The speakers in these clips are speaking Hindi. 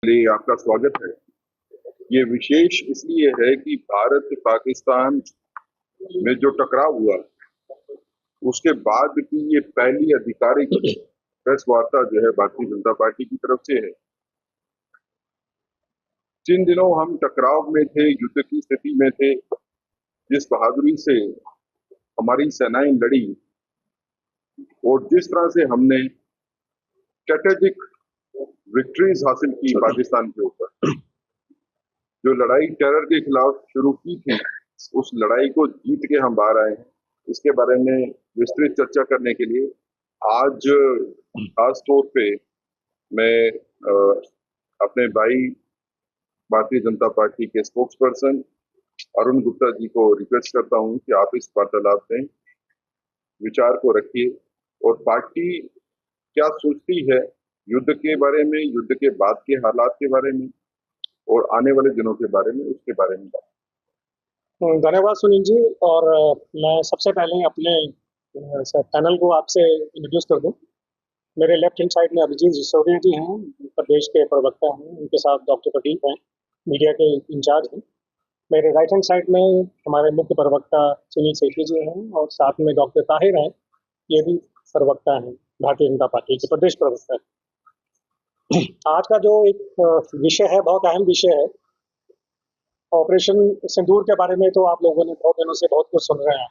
लिए आपका स्वागत है। ये विशेष इसलिए है कि भारत पाकिस्तान में जो टकराव हुआ उसके बाद की ये पहली आधिकारिक प्रेस वार्ता जो है भारतीय जनता पार्टी की तरफ से है। जिन दिनों हम टकराव में थे, युद्ध की स्थिति में थे, जिस बहादुरी से हमारी सेनाएं लड़ी और जिस तरह से हमने स्ट्रेटेजिक विक्ट्रीज हासिल की पाकिस्तान के ऊपर, जो लड़ाई टेरर के खिलाफ शुरू की थी, उस लड़ाई को जीत के हम बाहर आए हैं। इसके बारे में विस्तृत चर्चा करने के लिए आज खास तौर पे मैं अपने भाई भारतीय जनता पार्टी के स्पोक्स पर्सन अरुण गुप्ता जी को रिक्वेस्ट करता हूं कि आप इस वार्तालाप में विचार को रखिए और पार्टी क्या सोचती है युद्ध के बारे में, युद्ध के बाद के हालात के बारे में और आने वाले दिनों के बारे में, उसके बारे में बात। धन्यवाद सुनील जी। और मैं सबसे पहले अपने पैनल को आपसे इंट्रोड्यूस कर दूं। मेरे लेफ्ट हैंड साइड में अभिजीत सिसोदिया जी हैं, प्रदेश के प्रवक्ता हैं। उनके साथ डॉक्टर प्रदीप हैं, मीडिया के इंचार्ज हैं। मेरे राइट हैंड साइड में हमारे मुख्य प्रवक्ता सुनील सेठी जी हैं और साथ में डॉक्टर ताहिर हैं, ये भी प्रवक्ता हैं, भारतीय जनता पार्टी के प्रदेश प्रवक्ता है। आज का जो एक विषय है, बहुत अहम विषय है। ऑपरेशन सिंदूर के बारे में तो आप लोगों ने बहुत दिनों से बहुत कुछ सुन रहे हैं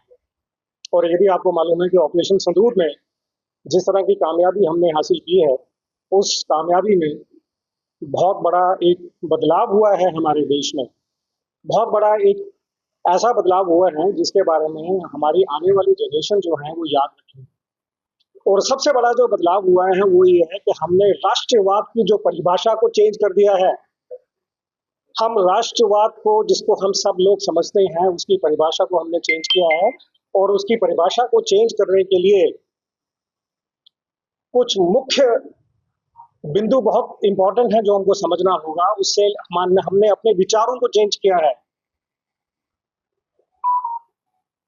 और ये भी आपको मालूम है कि ऑपरेशन सिंदूर में जिस तरह की कामयाबी हमने हासिल की है, उस कामयाबी में बहुत बड़ा एक बदलाव हुआ है हमारे देश में। बहुत बड़ा एक ऐसा बदलाव हुआ है जिसके बारे में हमारी आने वाली जनरेशन जो है वो याद रखें। और सबसे बड़ा जो बदलाव हुआ है वो ये है कि हमने राष्ट्रवाद की जो परिभाषा को चेंज कर दिया है। हम राष्ट्रवाद को, जिसको हम सब लोग समझते हैं, उसकी परिभाषा को हमने चेंज किया है। और उसकी परिभाषा को चेंज करने के लिए कुछ मुख्य बिंदु बहुत इंपॉर्टेंट है जो हमको समझना होगा। उससे हमने अपने विचारों को चेंज किया है।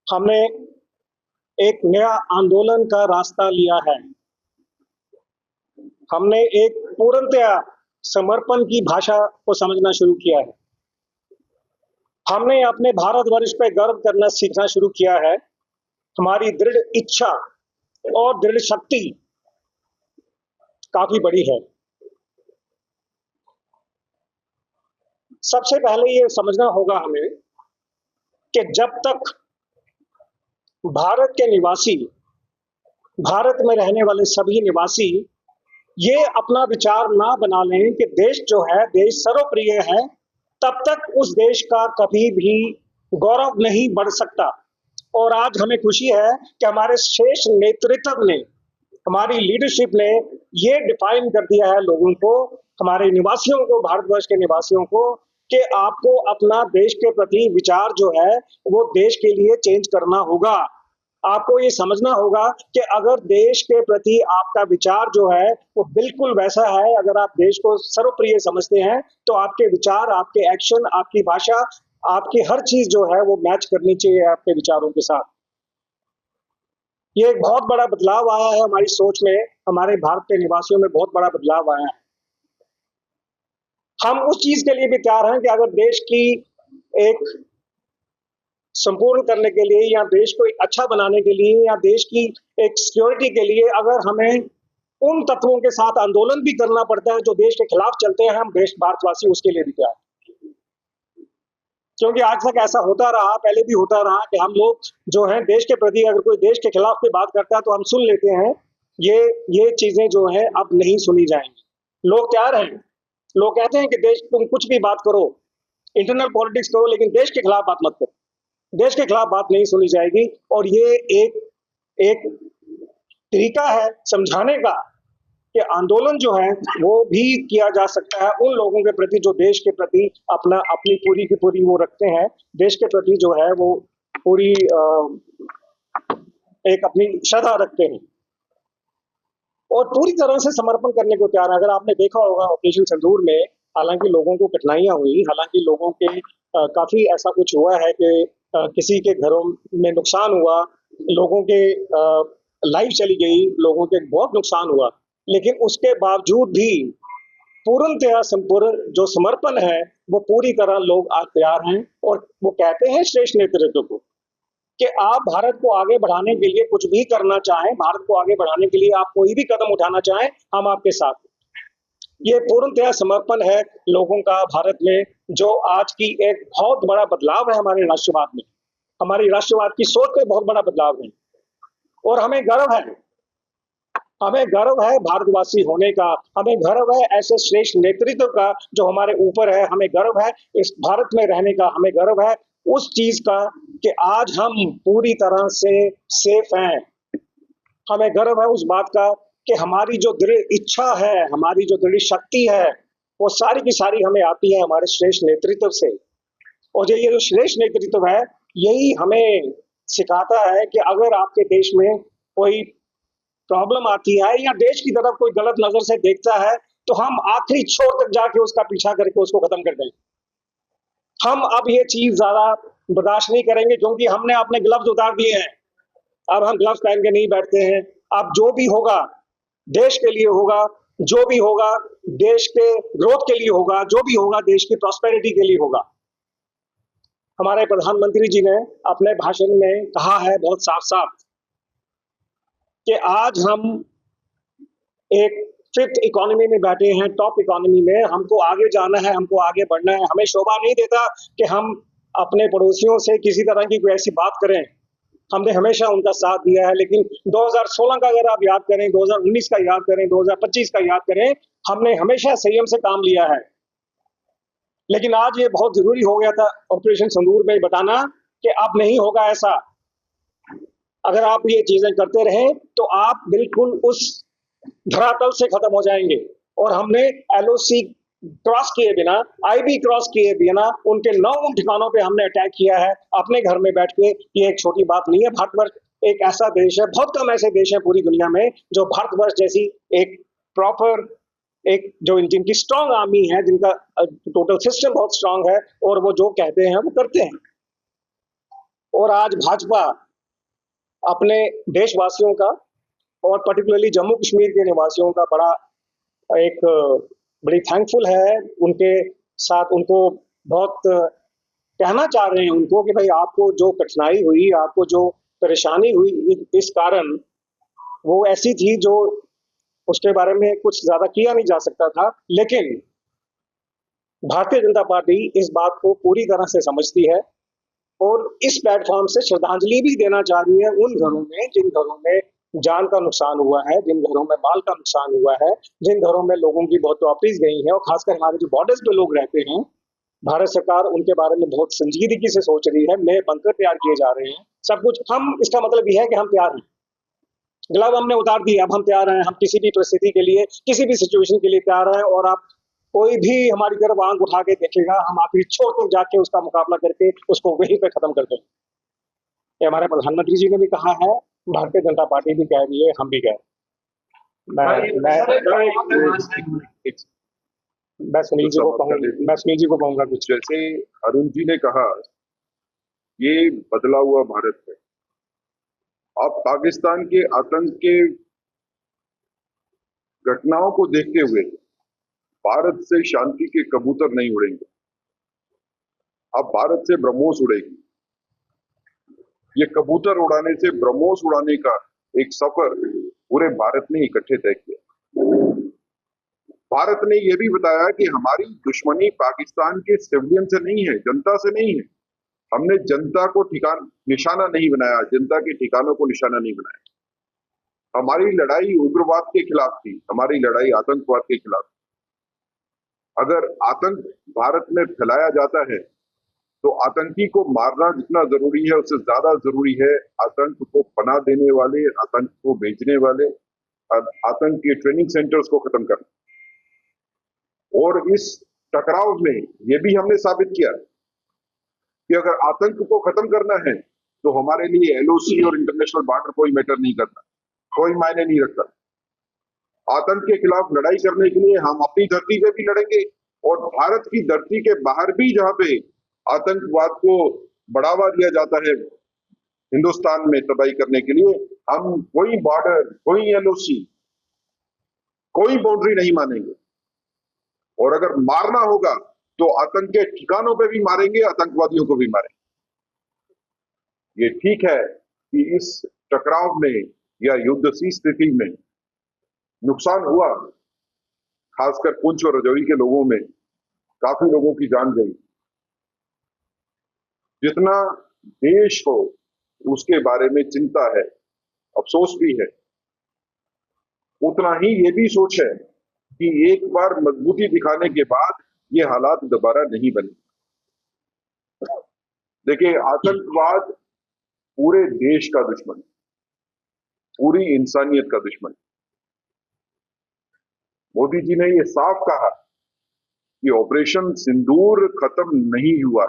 हमने एक नया आंदोलन का रास्ता लिया है। हमने एक पूर्णतया समर्पण की भाषा को समझना शुरू किया है। हमने अपने भारतवर्ष पे गर्व करना सीखना शुरू किया है। हमारी दृढ़ इच्छा और दृढ़ शक्ति काफी बड़ी है। सबसे पहले ये समझना होगा हमें कि जब तक भारत के निवासी, भारत में रहने वाले सभी निवासी ये अपना विचार ना बना लें कि देश जो है, देश सर्वप्रिय है, तब तक उस देश का कभी भी गौरव नहीं बढ़ सकता। और आज हमें खुशी है कि हमारे श्रेष्ठ नेतृत्व ने, हमारी लीडरशिप ने ये डिफाइन कर दिया है लोगों को, हमारे निवासियों को, भारतवर्ष के निवासियों को, कि आपको अपना देश के प्रति विचार जो है वो देश के लिए चेंज करना होगा। आपको ये समझना होगा कि अगर देश के प्रति आपका विचार जो है वो बिल्कुल वैसा है, अगर आप देश को सर्वप्रिय समझते हैं, तो आपके विचार, आपके एक्शन, आपकी भाषा, आपकी हर चीज जो है वो मैच करनी चाहिए आपके विचारों के साथ। ये एक बहुत बड़ा बदलाव आया है हमारी सोच में, हमारे भारत के निवासियों में बहुत बड़ा बदलाव आया है। हम उस चीज के लिए भी तैयार हैं कि अगर देश की एक संपूर्ण करने के लिए, या देश को एक अच्छा बनाने के लिए, या देश की एक सिक्योरिटी के लिए अगर हमें उन तत्वों के साथ आंदोलन भी करना पड़ता है जो देश के खिलाफ चलते हैं, हम देश भारतवासी उसके लिए भी तैयार। क्योंकि आज तक ऐसा होता रहा, पहले भी होता रहा कि हम लोग जो हैं देश के प्रति, अगर कोई देश के खिलाफ कोई बात करता है तो हम सुन लेते हैं। ये चीजें जो है अब नहीं सुनी जाएंगी। लोग तैयार हैं, लोग कहते हैं कि देश, तुम कुछ भी बात करो, इंटरनल पॉलिटिक्स करो, लेकिन देश के खिलाफ बात मत करो। देश के खिलाफ बात नहीं सुनी जाएगी। और ये एक तरीका है समझाने का कि आंदोलन जो है वो भी किया जा सकता है उन लोगों के प्रति जो देश के प्रति अपनी पूरी की पूरी वो रखते हैं, देश के प्रति जो है वो पूरी एक अपनी श्रद्धा रखते हैं और पूरी तरह से समर्पण करने को तैयार है। अगर आपने देखा होगा ऑपरेशन सिंदूर में, हालांकि लोगों को कठिनाइयां हुई, हालांकि लोगों के काफी ऐसा कुछ हुआ है कि किसी के घरों में नुकसान हुआ, लोगों के लाइफ चली गई, लोगों के बहुत नुकसान हुआ, लेकिन उसके बावजूद भी पूर्णतया संपूर्ण जो समर्पण है वो पूरी तरह लोग आज तैयार हैं। और वो कहते हैं श्रेष्ठ नेतृत्व को कि आप भारत को आगे बढ़ाने के लिए कुछ भी करना चाहें, भारत को आगे बढ़ाने के लिए आप कोई भी कदम उठाना चाहें, हम आपके साथ हैं। ये पूर्णतया समर्पण है लोगों का भारत में, जो आज की एक बहुत बड़ा बदलाव है हमारे राष्ट्रवाद में, हमारी राष्ट्रवाद की सोच में बहुत बड़ा बदलाव है। और हमें गर्व है, हमें गर्व है भारतवासी होने का, हमें गर्व है ऐसे श्रेष्ठ नेतृत्व का जो हमारे ऊपर है, हमें गर्व है इस भारत में रहने का, हमें गर्व है उस चीज का कि आज हम पूरी तरह से सेफ हैं। हमें गर्व है उस बात का कि हमारी जो दृढ़ इच्छा है, हमारी जो दृढ़ शक्ति है, वो सारी की सारी हमें आती है हमारे श्रेष्ठ नेतृत्व से। और ये जो श्रेष्ठ नेतृत्व है, यही हमें सिखाता है कि अगर आपके देश में कोई प्रॉब्लम आती है या देश की तरफ कोई गलत नजर से देखता है, तो हम आखिरी छोर तक जाके उसका पीछा करके उसको खत्म कर दें। हम अब ये चीज ज्यादा बर्दाश्त नहीं करेंगे, क्योंकि हमने अपने ग्लव्स उतार दिए हैं। अब हम ग्लव्स पहन के नहीं बैठते हैं। अब जो भी होगा देश के लिए होगा, जो भी होगा देश के ग्रोथ के लिए होगा, जो भी होगा देश की प्रॉस्पेरिटी के लिए होगा। हमारे प्रधानमंत्री जी ने अपने भाषण में कहा है बहुत साफ साफ कि आज हम एक फिफ्थ इकोनॉमी में बैठे हैं, टॉप इकोनॉमी में। हमको आगे जाना है, हमको आगे बढ़ना है। हमें शोभा नहीं देता कि हम अपने पड़ोसियों से किसी तरह की कोई ऐसी बात करें। हमने हमेशा उनका साथ दिया है, लेकिन 2016 का अगर आप याद करें, 2019 का याद करें, 2025 का याद करें, हमने हमेशा संयम से काम लिया है। लेकिन आज ये बहुत जरूरी हो गया था ऑपरेशन सिंदूर में बताना कि अब नहीं होगा ऐसा। अगर आप ये चीजें करते रहे तो आप बिल्कुल उस धरातल से खत्म हो जाएंगे। और हमने एलओसी क्रॉस किए बिना, आईबी क्रॉस किए बिना उनके 9 ठिकानों पे हमने अटैक किया है अपने घर में बैठ के। ये एक छोटी बात नहीं है। भारतवर्ष एक ऐसा देश है, बहुत कम ऐसे देश है पूरी दुनिया में जो भारतवर्ष जैसी एक प्रॉपर, एक जो जिनकी स्ट्रांग आर्मी है, जिनका टोटल सिस्टम बहुत स्ट्रांग है, और वो जो कहते हैं वो करते हैं। और आज भाजपा अपने देशवासियों का और पर्टिकुलरली जम्मू कश्मीर के निवासियों का बड़ी थैंकफुल है उनके साथ। उनको बहुत कहना चाह रहे हैं उनको कि भाई आपको जो कठिनाई हुई, आपको जो परेशानी हुई, इस कारण वो ऐसी थी जो उसके बारे में कुछ ज्यादा किया नहीं जा सकता था। लेकिन भारतीय जनता पार्टी इस बात को पूरी तरह से समझती है और इस प्लेटफॉर्म से श्रद्धांजलि भी देना चाह रही है उन घरों में जिन घरों में जान का नुकसान हुआ है, जिन घरों में माल का नुकसान हुआ है, जिन घरों में लोगों की बहुत प्रॉपर्टीज गई है। और खासकर हमारे जो बॉर्डर्स पे लोग रहते हैं, भारत सरकार उनके बारे में बहुत संजीदगी से सोच रही है। नए बंकर तैयार किए जा रहे हैं, सब कुछ। हम इसका मतलब यह है कि हम तैयार हैं, ग्लव हमने उतार दिया, अब हम तैयार हैं। हम किसी भी परिस्थिति के लिए, किसी भी सिचुएशन के लिए तैयार हैं। और आप कोई भी हमारी तरफ आंख उठा के देखेगा, हम आखिरी छोर तक जाके उसका मुकाबला करके उसको वहीं पे खत्म कर देंगे। ये हमारे प्रधानमंत्री जी ने भी कहा है, भारतीय जनता पार्टी भी कह रही है, हम भी कह रहे हैं। मैं सुनील जी को कहूंगा कुछ। जैसे अरुण जी ने कहा, ये बदला हुआ भारत है। अब पाकिस्तान के आतंक के घटनाओं को देखते हुए भारत से शांति के कबूतर नहीं उड़ेंगे, अब भारत से ब्रह्मोस उड़ेगी। ये कबूतर उड़ाने से ब्रह्मोस उड़ाने का एक सफर पूरे भारत ने इकट्ठे तय किया। भारत ने यह भी बताया कि हमारी दुश्मनी पाकिस्तान के सिविलियन से नहीं है, जनता से नहीं है। हमने जनता को निशाना नहीं बनाया, जनता के ठिकानों को निशाना नहीं बनाया। हमारी लड़ाई उग्रवाद के खिलाफ थी, हमारी लड़ाई आतंकवाद के खिलाफ। अगर आतंक भारत में फैलाया जाता है तो आतंकी को मारना जितना जरूरी है उससे ज्यादा जरूरी है आतंक को पनाह देने वाले, आतंक को भेजने वाले, आतंक के ट्रेनिंग सेंटर्स को खत्म करना। और इस टकराव में यह भी हमने साबित किया कि अगर आतंक को खत्म करना है तो हमारे लिए एलओसी और इंटरनेशनल बॉर्डर कोई मैटर नहीं करता, कोई मायने नहीं रखता। आतंक के खिलाफ लड़ाई करने के लिए हम अपनी धरती पे भी लड़ेंगे और भारत की धरती के बाहर भी जहां पे आतंकवाद को बढ़ावा दिया जाता है हिंदुस्तान में तबाही करने के लिए, हम कोई बॉर्डर, कोई एलओसी, कोई बाउंड्री नहीं मानेंगे। और अगर मारना होगा तो आतंक के ठिकानों पे भी मारेंगे, आतंकवादियों को भी मारेंगे। ये ठीक है कि इस टकराव में या युद्ध सी स्थिति में नुकसान हुआ, खासकर पुंछ और रजौरी के लोगों में काफी लोगों की जान गई। जितना देश को उसके बारे में चिंता है, अफसोस भी है, उतना ही ये भी सोच है कि एक बार मजबूती दिखाने के बाद ये हालात दोबारा नहीं बने। देखिए, आतंकवाद पूरे देश का दुश्मन, पूरी इंसानियत का दुश्मन। मोदी जी ने ये साफ कहा कि ऑपरेशन सिंदूर खत्म नहीं हुआ,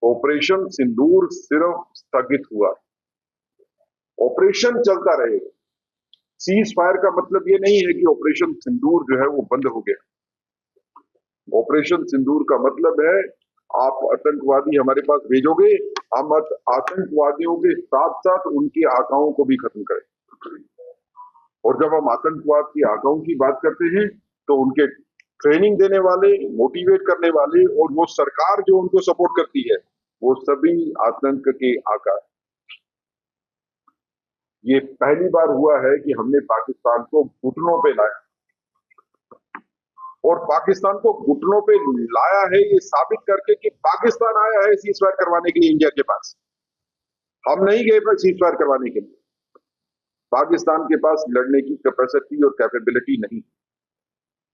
ऑपरेशन सिंदूर सिर्फ स्थगित हुआ, ऑपरेशन चलता रहेगा। सीज फायर का मतलब ये नहीं है कि ऑपरेशन सिंदूर जो है वो बंद हो गया। ऑपरेशन सिंदूर का मतलब है आप आतंकवादी हमारे पास भेजोगे, हम आतंकवादियों के साथ साथ उनकी आकाओं को भी खत्म करें। और जब हम आतंकवाद की आकाओं की बात करते हैं तो उनके ट्रेनिंग देने वाले, मोटिवेट करने वाले और वो सरकार जो उनको सपोर्ट करती है, वो सभी आतंक के आका। ये पहली बार हुआ है कि हमने पाकिस्तान को घुटनों पे लाया, और पाकिस्तान को घुटनों पे लाया है ये साबित करके कि पाकिस्तान आया है सीज फायर करवाने के लिए इंडिया के पास। हम नहीं गए सीज फायर करवाने के लिए। पाकिस्तान के पास लड़ने की कैपेसिटी और कैपेबिलिटी नहीं।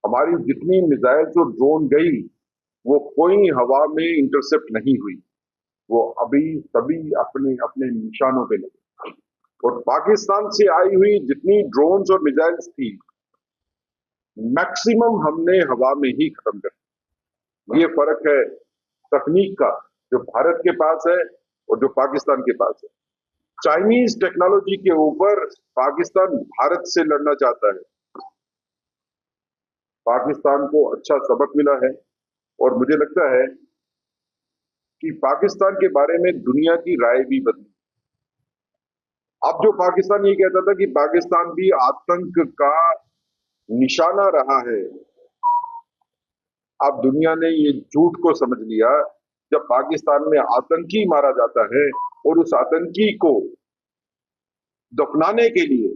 हमारी जितनी मिसाइल्स और ड्रोन गई वो कोई हवा में इंटरसेप्ट नहीं हुई, वो अभी सभी अपने अपने निशानों पे लगे। और पाकिस्तान से आई हुई जितनी ड्रोन्स और मिसाइल्स थी, मैक्सिमम हमने हवा में ही खत्म कर दिया। ये फर्क है तकनीक का, जो भारत के पास है और जो पाकिस्तान के पास है। चाइनीज टेक्नोलॉजी के ऊपर पाकिस्तान भारत से लड़ना चाहता है। पाकिस्तान को अच्छा सबक मिला है और मुझे लगता है कि पाकिस्तान के बारे में दुनिया की राय भी बदली। अब जो पाकिस्तान ये कहता था कि पाकिस्तान भी आतंक का निशाना रहा है, अब दुनिया ने ये झूठ को समझ लिया। जब पाकिस्तान में आतंकी मारा जाता है और उस आतंकी को दफनाने के लिए,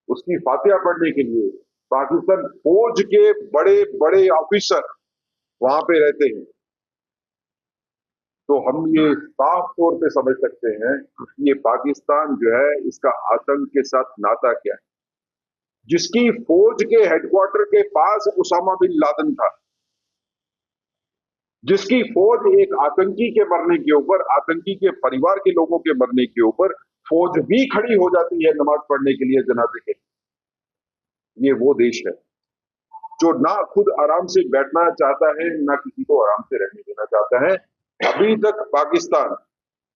उसकी फातिहा पढ़ने के लिए पाकिस्तान फौज के बड़े बड़े ऑफिसर वहां पे रहते हैं, तो हम ये साफ तौर पे समझ सकते हैं कि ये पाकिस्तान जो है इसका आतंक के साथ नाता क्या है। जिसकी फौज के हेडक्वार्टर के पास उसामा बिन लादेन था, जिसकी फौज एक आतंकी के मरने के ऊपर, आतंकी के परिवार के लोगों के मरने के ऊपर फौज भी खड़ी हो जाती है नमाज पढ़ने के लिए, जनाजे के। ये वो देश है जो ना खुद आराम से बैठना चाहता है, ना किसी को आराम से रहने देना चाहता है। अभी तक पाकिस्तान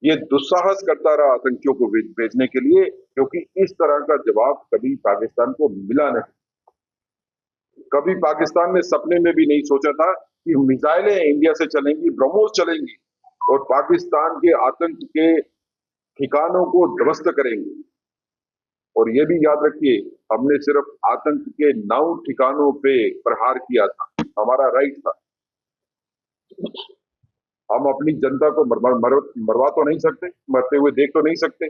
ये दुस्साहस करता रहा आतंकियों को भेजने के लिए, क्योंकि इस तरह का जवाब कभी पाकिस्तान को मिला नहीं। कभी पाकिस्तान ने सपने में भी नहीं सोचा था कि मिसाइलें इंडिया से चलेंगी, ब्रह्मोस चलेंगी और पाकिस्तान के आतंक के ठिकानों को ध्वस्त करेंगे। और ये भी याद रखिए, हमने सिर्फ आतंक के 9 ठिकानों पे प्रहार किया था, हमारा राइट था। हम अपनी जनता को मरवा तो नहीं सकते, मरते हुए देख तो नहीं सकते।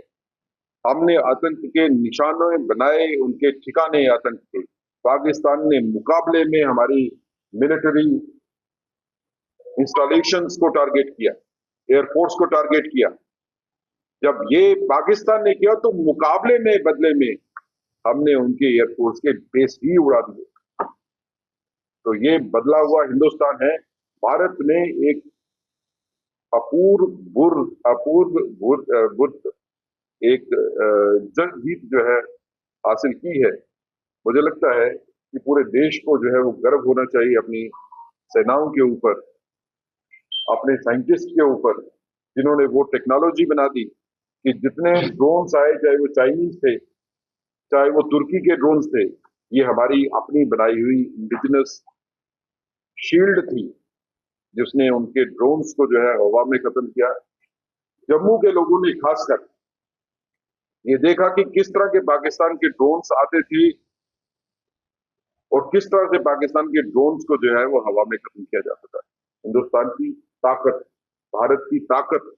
हमने आतंक के निशाने बनाए, उनके ठिकाने आतंक के। पाकिस्तान ने मुकाबले में हमारी मिलिट्री इंस्टॉलेशंस को टारगेट किया, एयरफोर्स को टारगेट किया। जब ये पाकिस्तान ने किया तो मुकाबले में, बदले में हमने उनके एयरफोर्स के बेस ही उड़ा दिए। तो ये बदला हुआ हिंदुस्तान है। भारत ने एक अपूर्व एक जंग जीत जो है हासिल की है। मुझे लगता है कि पूरे देश को जो है वो गर्व होना चाहिए अपनी सेनाओं के ऊपर, अपने साइंटिस्ट के ऊपर, जिन्होंने वो टेक्नोलॉजी बना दी कि जितने ड्रोन्स आए, चाहे वो चाइनीज थे, चाहे वो तुर्की के ड्रोन्स थे, ये हमारी अपनी बनाई हुई इंडिजिनस शील्ड थी, जिसने उनके ड्रोन्स को जो है हवा में खत्म किया। जम्मू के लोगों ने खासकर ये देखा कि किस तरह के पाकिस्तान के ड्रोन्स आते थे और किस तरह से पाकिस्तान के ड्रोन्स को जो है वो हवा में खत्म किया जा सका। हिंदुस्तान की ताकत, भारत की ताकत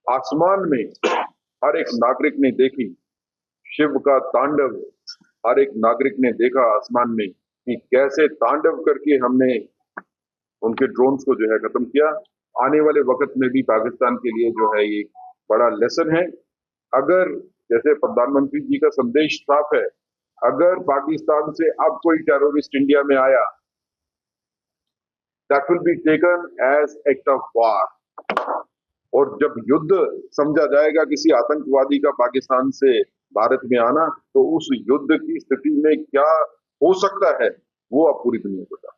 आसमान में हर एक नागरिक ने देखी। शिव का तांडव हर एक नागरिक ने देखा आसमान में कि कैसे तांडव करके हमने उनके ड्रोन्स को जो है खत्म किया। आने वाले वक्त में भी पाकिस्तान के लिए जो है ये बड़ा लेसन है। अगर जैसे प्रधानमंत्री जी का संदेश साफ है, अगर पाकिस्तान से अब कोई टेररिस्ट इंडिया में आया, that will be taken as act of war. और जब युद्ध समझा जाएगा किसी आतंकवादी का पाकिस्तान से भारत में आना, तो उस युद्ध की स्थिति में क्या हो सकता है वो अब पूरी दुनिया को